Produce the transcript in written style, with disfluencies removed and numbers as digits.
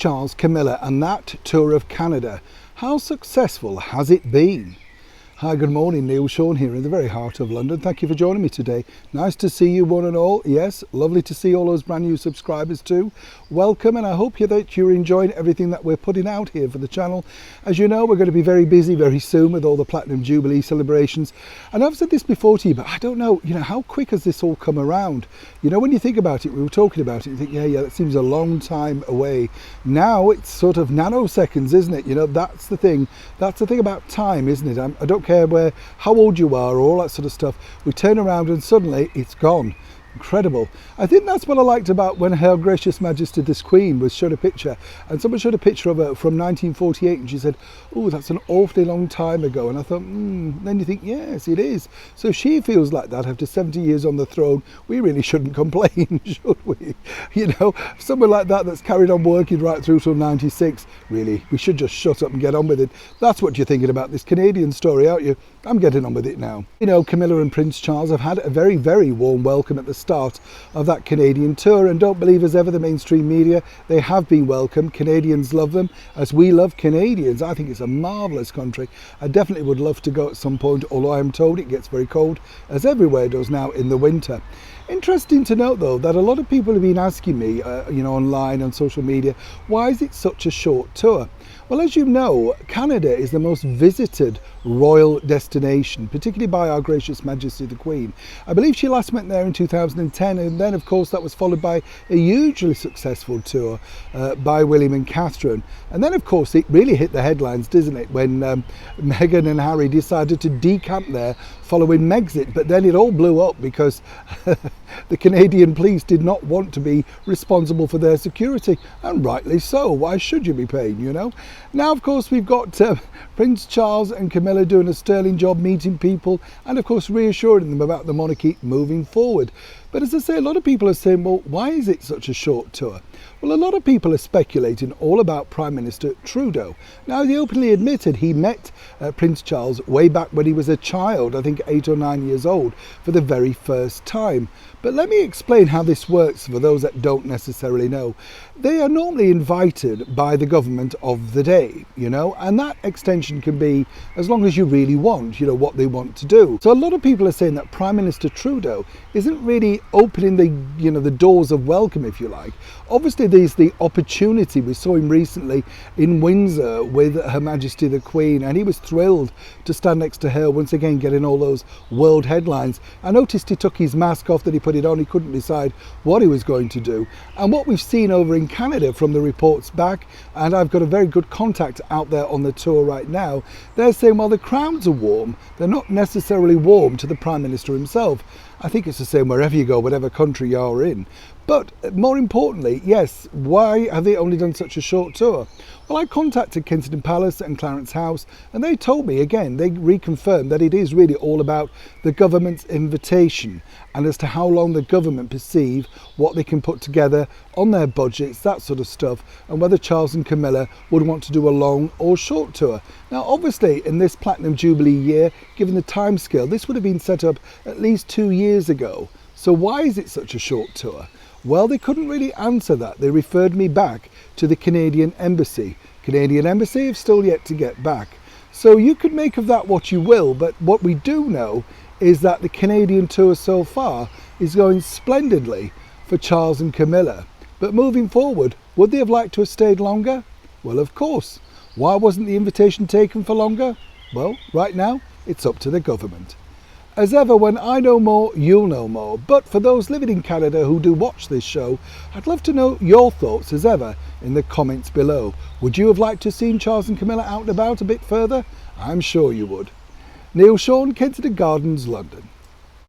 Charles, Camilla and that tour of Canada. How successful has it been? Hi, good morning, Neil Sean here in the very heart of London. Thank you for joining me today. Nice to see you one and all. Yes, lovely to see all those brand new subscribers too. Welcome, and I hope that you're enjoying everything that we're putting out here for the channel. As you know, we're going to be very busy very soon with all the Platinum Jubilee celebrations. And I've said this before to you, but I don't know, how quick has this all come around? When you think about it, we were talking about it, you think, yeah, that seems a long time away. Now it's sort of nanoseconds, isn't it? That's the thing. That's the thing about time, isn't it? I don't care how old you are or all that sort of stuff. We turn around and suddenly it's gone. Incredible. I think that's what I liked about when Her Gracious Majesty this Queen was showed a picture, and someone showed a picture of her from 1948 and she said, oh, that's an awfully long time ago. And I thought, then you think, yes, it is. So she feels like that after 70 years on the throne. We really shouldn't complain, should we? Someone like that that's carried on working right through till 96, really, we should just shut up and get on with it. That's what you're thinking about this Canadian story, aren't you? I'm getting on with it now. Camilla and Prince Charles have had a very, very warm welcome at the start of that Canadian tour, and don't believe as ever the mainstream media, they have been welcome. Canadians love them as we love Canadians. I think it's a marvellous country. I definitely would love to go at some point, although I'm told it gets very cold, as everywhere does now in the winter. Interesting to note though that a lot of people have been asking me, online on social media, why is it such a short tour? Well, as you know, Canada is the most visited royal destination, particularly by Our Gracious Majesty the Queen. I believe she last went there in 2010, and then of course that was followed by a hugely successful tour by William and Catherine. And then of course it really hit the headlines, didn't it, when Meghan and Harry decided to decamp there following Megxit. But then it all blew up because the Canadian police did not want to be responsible for their security, and rightly so. Why should you be paying, Now, of course, we've got Prince Charles and Camilla doing a sterling job meeting people and, of course, reassuring them about the monarchy moving forward. But as I say, a lot of people are saying, well, why is it such a short tour? Well, a lot of people are speculating all about Prime Minister Trudeau. Now, he openly admitted he met Prince Charles way back when he was a child, I think 8 or 9 years old, for the very first time. But let me explain how this works for those that don't necessarily know. They are normally invited by the government of the day, and that extension can be as long as you really want, what they want to do. So a lot of people are saying that Prime Minister Trudeau isn't really opening the doors of welcome, if you like. Obviously, there's the opportunity. We saw him recently in Windsor with Her Majesty the Queen, and he was thrilled to stand next to her, once again getting all those world headlines. I noticed he took his mask off, that he put it on. He couldn't decide what he was going to do. And what we've seen over in Canada from the reports back, and I've got a very good contact out there on the tour right now, they're saying, well, the crowds are warm. They're not necessarily warm to the Prime Minister himself. I think it's the same wherever you go, whatever country you're in. But more importantly, yes, why have they only done such a short tour? Well, I contacted Kensington Palace and Clarence House, and they told me, again, they reconfirmed that it is really all about the government's invitation and as to how long the government perceive what they can put together on their budgets, that sort of stuff, and whether Charles and Camilla would want to do a long or short tour. Now, obviously, in this Platinum Jubilee year, given the timescale, this would have been set up at least 2 years ago. So why is it such a short tour? Well, they couldn't really answer that. They referred me back to the Canadian Embassy. Canadian Embassy have still yet to get back. So you could make of that what you will, but what we do know is that the Canadian tour so far is going splendidly for Charles and Camilla. But moving forward, would they have liked to have stayed longer? Well, of course. Why wasn't the invitation taken for longer? Well, right now, it's up to the government. As ever, when I know more, you'll know more. But for those living in Canada who do watch this show, I'd love to know your thoughts as ever in the comments below. Would you have liked to have seen Charles and Camilla out and about a bit further? I'm sure you would. Neil Sean, Kensington Gardens, London.